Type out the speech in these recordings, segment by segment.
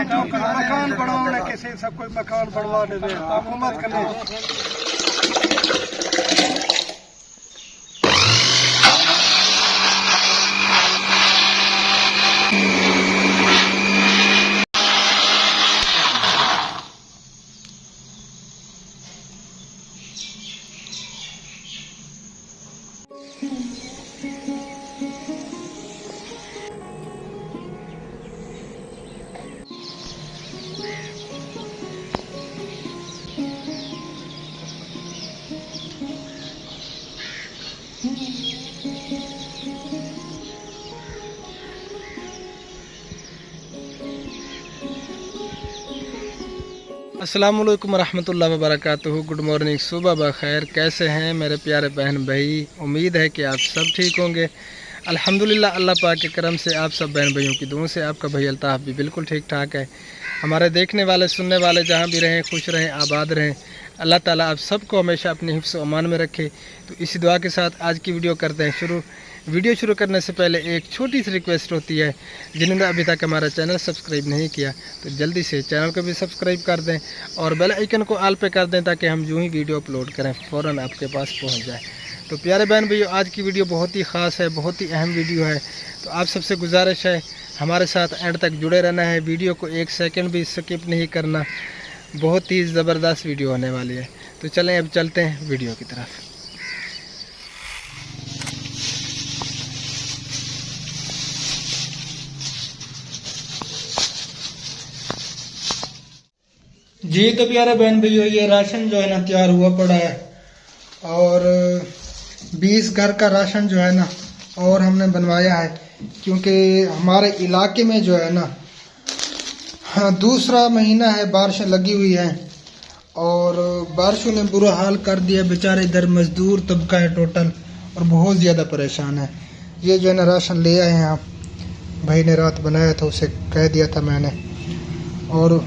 मकान बनवाने किसी सब कोई मकान बनवा दे हुकूमत करने। अस्सलामुअलैकुम रहमतुल्लाहि व बरकातुहू। गुड मॉर्निंग, सुबह बखैर। कैसे हैं मेरे प्यारे बहन भाई? उम्मीद है कि आप सब ठीक होंगे। अल्हम्दुलिल्लाह, अल्लाह पाक के करम से आप सब बहन भाइयों की दुआ से आपका भाई अल्ताफ़ भी बिल्कुल ठीक ठाक है। हमारे देखने वाले सुनने वाले जहाँ भी रहें, खुश रहें, आबाद रहें। अल्लाह ताला आप सबको हमेशा अपने हिफ्ज़ व अमान में रखे। तो इसी दुआ के साथ आज की वीडियो करते हैं शुरू। वीडियो शुरू करने से पहले एक छोटी सी रिक्वेस्ट होती है, जिन्होंने अभी तक हमारा चैनल सब्सक्राइब नहीं किया तो जल्दी से चैनल को भी सब्सक्राइब कर दें और बेल आइकन को ऑल पे कर दें, ताकि हम जो ही वीडियो अपलोड करें फ़ौरन आपके पास पहुंच जाए। तो प्यारे बहन भैया, आज की वीडियो बहुत ही ख़ास है, बहुत ही अहम वीडियो है। तो आप सबसे गुजारिश है हमारे साथ एंड तक जुड़े रहना है, वीडियो को एक सेकंड भी स्किप नहीं करना। बहुत ही ज़बरदस्त वीडियो होने वाली है। तो चलें अब चलते हैं वीडियो की तरफ। जी तो प्यारे बहन भैया, ये राशन जो है ना तैयार हुआ पड़ा है और 20 घर का राशन जो है ना और हमने बनवाया है, क्योंकि हमारे इलाके में जो है ना दूसरा महीना है, बारिशें लगी हुई हैं और बारिशों ने बुरा हाल कर दिया। बेचारे इधर मजदूर तबका है टोटल और बहुत ज़्यादा परेशान है। ये जो है ना राशन ले आए हैं, आप भाई ने रात बनाया था, उसे कह दिया था मैंने, और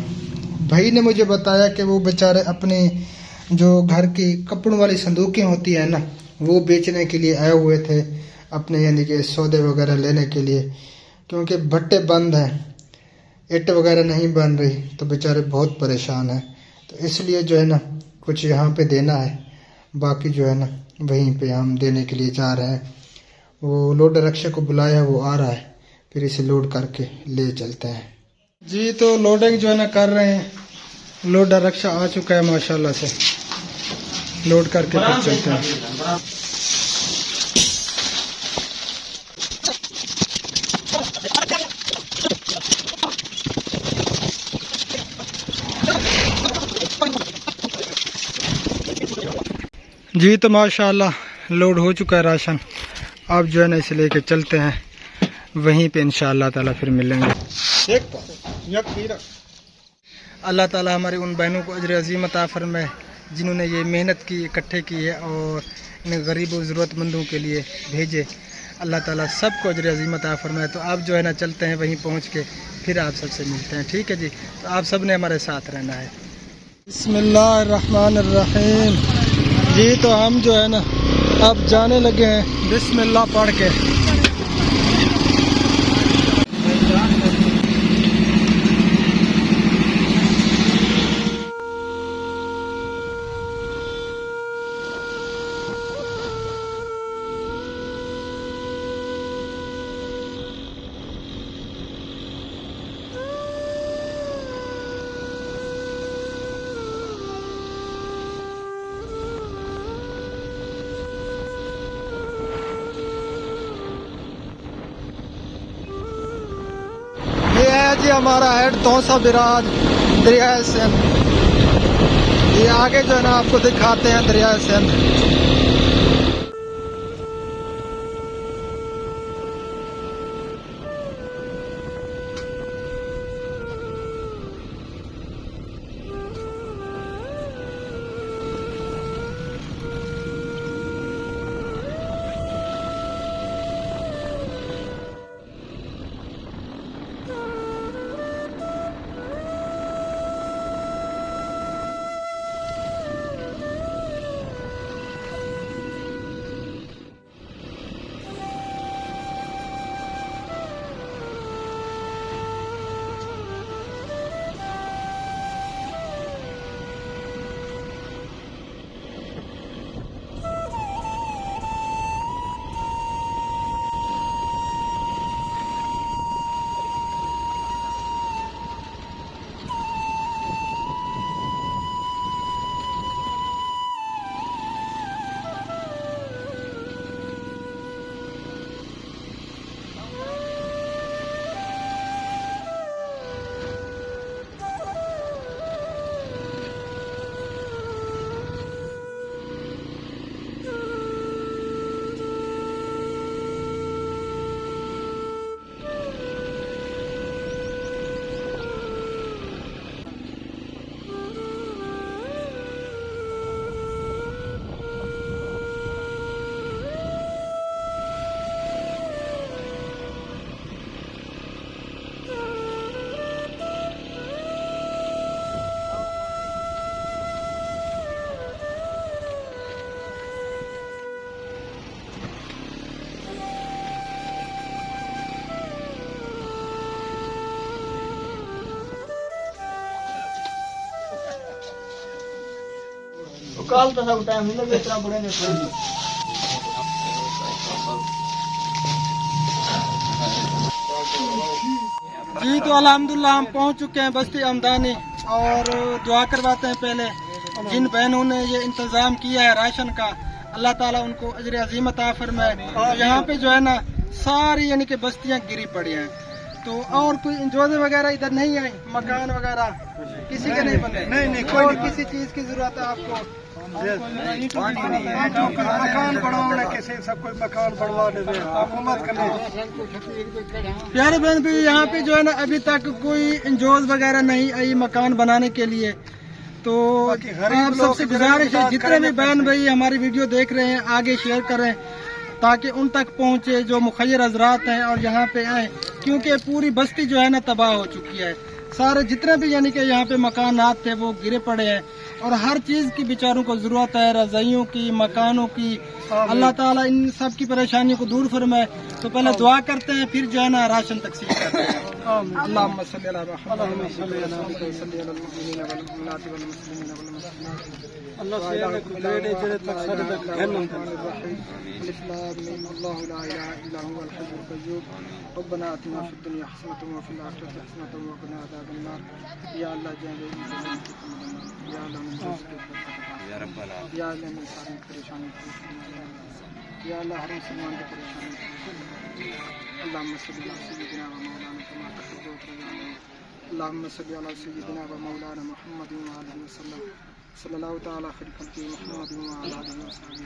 भाई ने मुझे बताया कि वो बेचारे अपने जो घर की कपड़ों वाली संदूकें होती है ना, वो बेचने के लिए आए हुए थे अपने, यानी कि सौदे वगैरह लेने के लिए, क्योंकि भट्टे बंद हैं, ईंट वगैरह नहीं बन रही, तो बेचारे बहुत परेशान हैं। तो इसलिए जो है ना कुछ यहाँ पे देना है, बाकी जो है ना वहीं पे हम देने के लिए जा रहे हैं। वो लोडर रक्षा को बुलाया, वो आ रहा है, फिर इसे लोड करके ले चलते हैं। जी तो लोडिंग जो है ना कर रहे हैं, लोडर रक्षा आ चुका है माशाल्लाह से, लोड करके फिर चलते हैं। जी तो माशाल्लाह लोड हो चुका है राशन। अब जो है ना इसे लेके चलते हैं, वहीं पे इंशाअल्लाह ताला फिर मिलेंगे। अल्लाह ताला हमारे उन बहनों को अजर अज़ीम अता फरमाए जिन्होंने ये मेहनत की, इकट्ठे की है और इन गरीब और ज़रूरतमंदों के लिए भेजे। अल्लाह ताला सबको अजर अज़ीम अता फरमाए। तो आप जो है ना चलते हैं, वहीं पहुँच के फिर आप सबसे मिलते हैं, ठीक है जी? तो आप सब ने हमारे साथ रहना है। बिस्मिल्लाहिर्रहमानिर्रहीम। जी तो हम जो है ना अब जाने लगे हैं बिस्मिल्लाह पढ़ के। ये है जी हमारा हेड तौसा बिराज दरिया सिंध। ये आगे जो है ना आपको दिखाते हैं दरिया सिंध। कल तो सब टाइम मिले इतना बड़े ने जी। तो अल्हम्दुलिल्लाह हम पहुंच चुके हैं बस्ती हमदानी और दुआ करवाते हैं पहले जिन बहनों ने ये इंतज़ाम किया है राशन का, अल्लाह ताला उनको अजर अज़ीम अता फरमाए। और यहाँ पे जो है ना सारी यानी कि बस्तियाँ गिरी पड़ी हैं, तो और कोई इंजोदे वगैरह इधर नहीं है, मकान वगैरह किसी के नहीं बने। नहीं कोई किसी चीज़ की जरूरत है आपको मकान बनवाने किसी सब कोई मकान बनवा दे हुकूमत करने। प्यारे बहन भी यहाँ पे जो है ना अभी तक कोई इंजोज वगैरह नहीं आई मकान बनाने के लिए। तो आप सबसे गुजारिश है जितने भी बहन भाई हमारी वीडियो देख रहे हैं आगे शेयर करें ताकि उन तक पहुँचे जो मुखय्यर हजरात हैं और यहाँ पे आए, क्योंकि पूरी बस्ती जो है ना तबाह हो चुकी है। सारे जितने भी यानी कि यहाँ पे मकानात थे वो गिरे पड़े हैं और हर चीज़ की बेचारों को ज़रूरत है, रज़ाइयों की, मकानों की। अल्लाह ताला इन सब की परेशानियों को दूर फरमाए। तो पहले दुआ करते हैं फिर जो है ना राशन तकसीम करते हैं। अल्लाहुम्मा सल्ली अला रब्बना आतिना फिद दुनिया हसनतन व फिल आखिरति हसनतन व क़िना अज़ाबन्नार। या अल्लाह या अल्लाह या रब्बल आलमीन या अल्लाह मेरी सारी परेशानी या अल्लाह हर मुसलमान की परेशानी अल्लाहुम्मा सल्ली अला सय्यिदिना व मौलाना कमा तुहिब्बु व तुरज़ा अल्लाहुम्मा सल्ली अला सय्यिदिना व मौलाना मुहम्मद व आलिहि व सल्लम सल्लल्लाहु तआला खैर खल्क़ि मुहम्मद व अला आलिहि व सहबिहि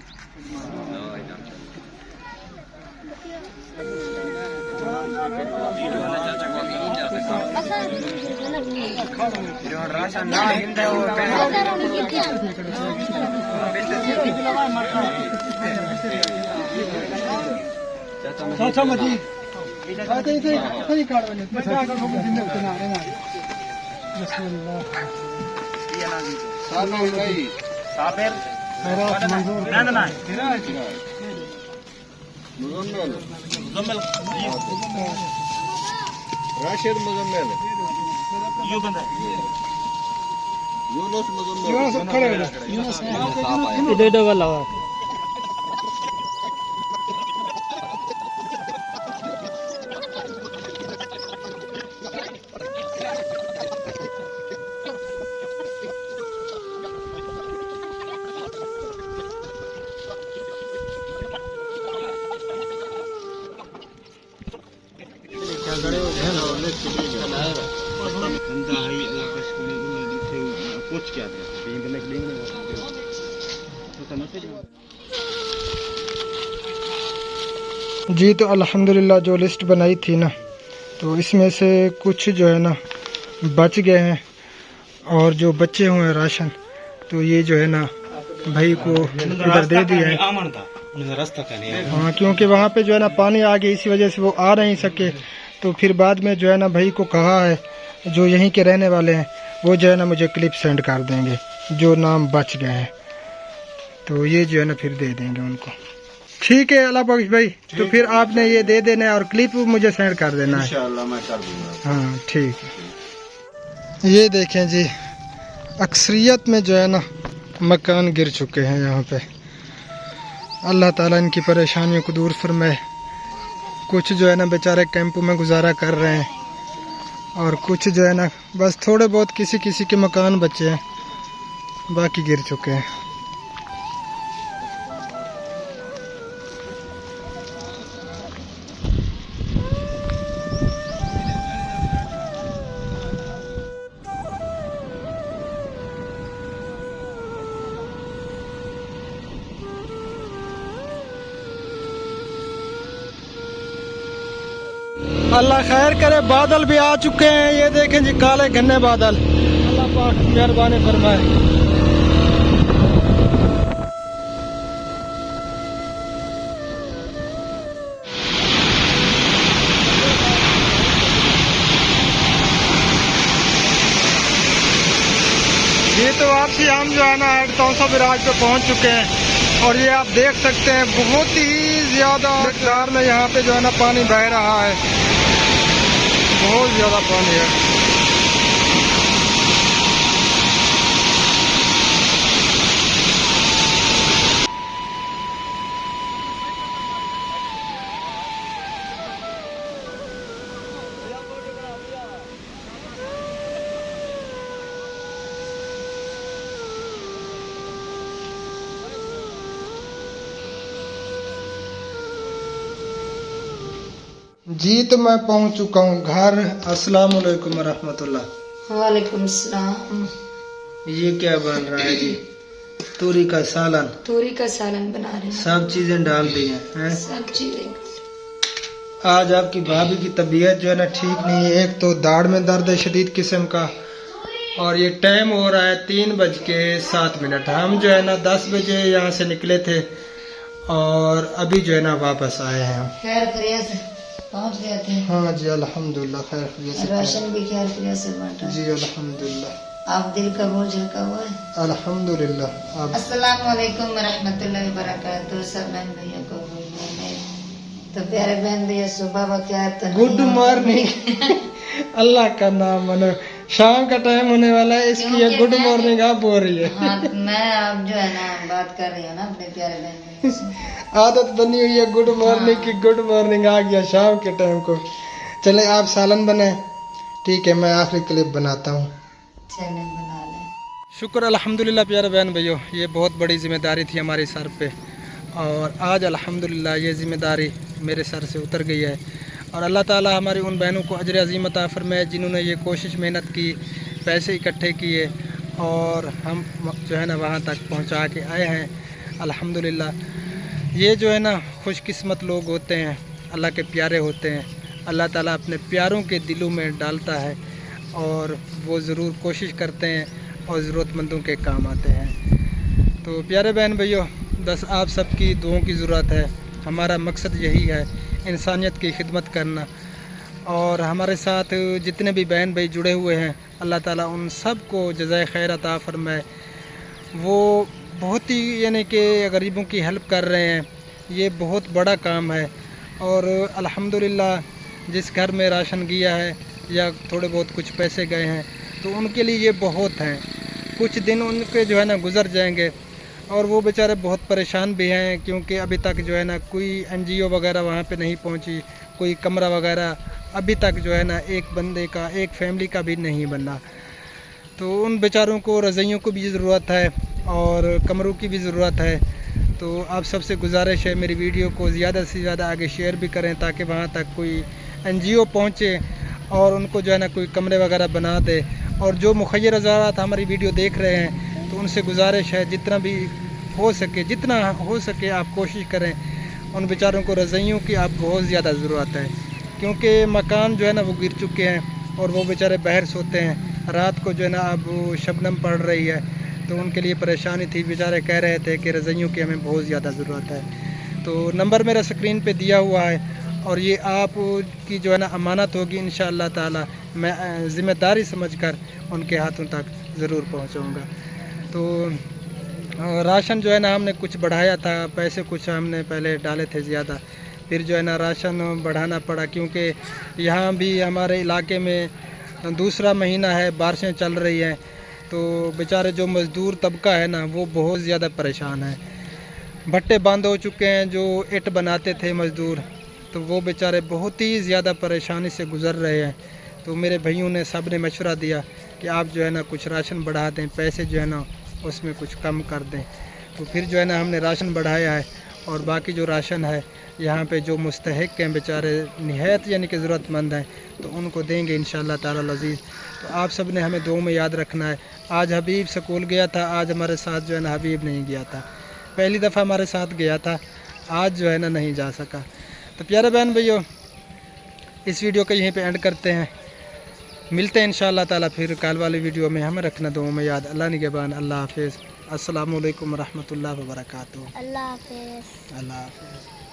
राशिद मुजम्मिल यो बंदा यूनुस मुजम्मिल खड़े यूनुस इधर वाला जी। तो अल्हम्दुलिल्लाह जो लिस्ट बनाई थी ना तो इसमें से कुछ जो है ना बच गए हैं और जो बचे हुए हैं राशन तो ये जो है ना भाई को इधर दे दिया है। हाँ, क्योंकि वहाँ पे जो है ना पानी आ गया, इसी वजह से वो आ नहीं सके। तो फिर बाद में जो है ना भाई को कहा है जो यहीं के रहने वाले हैं वो जो है ना मुझे क्लिप सेंड कर देंगे जो नाम बच गए हैं, तो ये जो है ना फिर दे देंगे उनको। ठीक है अल्लाह बख्श भाई, तो फिर आपने ये दे देना है और क्लिप मुझे सेंड कर देना है। इंशाअल्लाह मैं कर दूंगा। हाँ ठीक है। ये देखें जी अक्सरियत में जो है ना मकान गिर चुके हैं यहाँ पे। अल्लाह ताला इनकी परेशानियों को दूर फरमाए। कुछ जो है ना बेचारे कैंपों में गुजारा कर रहे हैं और कुछ जो है ना बस थोड़े बहुत किसी किसी के मकान बचे हैं, बाकी गिर चुके हैं। अल्लाह खैर करे, बादल भी आ चुके हैं। ये देखें जी काले घने बादल, अल्लाह पाक मेहरबानी फरमाए। ये तो वापसी हम जो है ना तौसा बिराज पे पहुंच चुके हैं और ये आप देख सकते हैं बहुत ही ज्यादा मकदार में यहाँ पे जो है ना पानी बह रहा है, बहुत ज्यादा पानी है। जी तो मैं पहुंच चुका हूँ घर। अस्सलाम वालेकुम रहमतुल्लाह। वालेकुम सलाम। ये क्या बन रहा है जी? तूरी का सालन। तूरी का सालन बना रही हूँ। सब चीजें डाल दी हैं। सब चीजें। आज आपकी भाभी की तबीयत जो है ना ठीक नहीं है। एक तो दाढ़ में दर्द है शदीद किस्म का, और ये टाइम हो रहा है 3:07। हम जो है ना 10 बजे यहाँ से निकले थे और अभी जो है ना वापस आए हैं हम। खैर खैरियत से पहुँच गए थे। हाँ जी अल्हम्दुलिल्लाह खैर खैरियत से। राशन भी खैर खैरियत से बांटा। जी अल्हम्दुलिल्लाह। आप दिल का बोझ हल्का हुआ है। अल्हम्दुलिल्लाह। आप अस्सलाम वालेकुम रहमतुल्लाहि व बरकातहू। सब बहन भैया को गुड मॉर्निंग। तो प्यारे बहन भैया सुबह वक़्त तो गुड मॉर्निंग। अल्लाह का नाम मनो, शाम का टाइम होने वाला है, इसकी ये गुड मॉर्निंग आप बोल रही है। हाँ मैं अब जो है ना बात कर रही हूँ ना अपने प्यारे बहन भैया से। आदत बनी हुई है गुड मॉर्निंग की। गुड मॉर्निंग आ गया शाम के टाइम को। चले आप सालन बनाए, ठीक है मैं आखिरी क्लिप बनाता हूँ। चले बना लें। शुक्र अल्हम्दुलिल्लाह प्यारे बहन भैया, ये बहुत बड़ी जिम्मेदारी थी हमारे सर पे, और आज अल्हम्दुलिल्लाह ये जिम्मेदारी मेरे सर से उतर गई है। और अल्लाह ताला हमारी उन बहनों को अजर अज़ीम अता फरमाए जिन्होंने ये कोशिश मेहनत की, पैसे इकट्ठे किए और हम जो है ना वहाँ तक पहुँचा के आए हैं अल्हम्दुलिल्लाह। ये जो है ना खुशकिस्मत लोग होते हैं, अल्लाह के प्यारे होते हैं। अल्लाह ताला अपने प्यारों के दिलों में डालता है और वो ज़रूर कोशिश करते हैं और ज़रूरतमंदों के काम आते हैं। तो प्यारे बहन भैया, बस आप सबकी दुआओं की ज़रूरत है। हमारा मकसद यही है, इंसानियत की खिदमत करना। और हमारे साथ जितने भी बहन भाई जुड़े हुए हैं, अल्लाह ताला उन सब को जज़ाए खैर अता फरमाए। वो बहुत ही यानी कि गरीबों की हेल्प कर रहे हैं, ये बहुत बड़ा काम है। और अल्हम्दुलिल्लाह जिस घर में राशन गया है या थोड़े बहुत कुछ पैसे गए हैं तो उनके लिए ये बहुत हैं। कुछ दिन उनके जो है ना गुज़र जाएंगे और वो बेचारे बहुत परेशान भी हैं, क्योंकि अभी तक जो है ना कोई NGO वगैरह वहाँ पे नहीं पहुँची, कोई कमरा वगैरह अभी तक जो है ना एक बंदे का, एक फैमिली का भी नहीं बना। तो उन बेचारों को रज़ाइयों को भी ज़रूरत है और कमरों की भी ज़रूरत है। तो आप सबसे गुजारिश है मेरी वीडियो को ज़्यादा से ज़्यादा आगे शेयर भी करें ताकि वहाँ तक कोई NGO पहुँचे और उनको जो है ना कोई कमरे वगैरह बना दे। और जो मुखय्यर हज़रात हमारी वीडियो देख रहे हैं तो उनसे गुजारिश है जितना भी हो सके, जितना हो सके आप कोशिश करें। उन बेचारों को रज़ाइयों की आप बहुत ज़्यादा ज़रूरत है, क्योंकि मकान जो है ना वो गिर चुके हैं और वो बेचारे बाहर सोते हैं। रात को जो है ना अब शबनम पड़ रही है तो उनके लिए परेशानी थी। बेचारे कह रहे थे कि रज़ाइयों की हमें बहुत ज़्यादा ज़रूरत है। तो नंबर मेरा स्क्रीन पे दिया हुआ है और ये आप की जो है ना अमानत होगी। इंशाअल्लाह ताला मैं ज़िम्मेदारी समझकर उनके हाथों तक ज़रूर पहुंचाऊंगा। तो राशन जो है ना हमने कुछ बढ़ाया था, पैसे कुछ हमने पहले डाले थे ज़्यादा, फिर जो है ना राशन बढ़ाना पड़ा, क्योंकि यहाँ भी हमारे इलाके में दूसरा महीना है, बारिशें चल रही हैं। तो बेचारे जो मज़दूर तबका है ना वो बहुत ज़्यादा परेशान है। भट्टे बंद हो चुके हैं, जो ईंट बनाते थे मज़दूर, तो वो बेचारे बहुत ही ज़्यादा परेशानी से गुज़र रहे हैं। तो मेरे भाइयों ने सब ने मशवरा दिया कि आप जो है ना कुछ राशन बढ़ा दें, पैसे जो है ना उसमें कुछ कम कर दें। तो फिर जो है ना हमने राशन बढ़ाया है और बाकी जो राशन है यहाँ पे जो मुस्तहिक हैं बेचारे निहायत यानी कि ज़रूरतमंद हैं तो उनको देंगे इंशाअल्लाह ताला अज़ीज़। तो आप सब ने हमें दुआ में याद रखना है। आज हबीब स्कूल गया था, आज हमारे साथ जो है ना हबीब नहीं गया था। पहली दफ़ा हमारे साथ गया था, आज जो है ना नहीं जा सका। तो प्यारे बहन भैया, इस वीडियो को यहीं पे एंड करते हैं। मिलते हैं इंशाअल्लाह ताला फिर कल वाली वीडियो में। हमें रखना दुआ में याद। अल्लाह निगहबान। अल्लाह हाफिज़। अस्सलामु अलैकुम रहमतुल्लाहि व बरकातहू। अल्लाह हाफिज़। अल्लाह हाफिज़।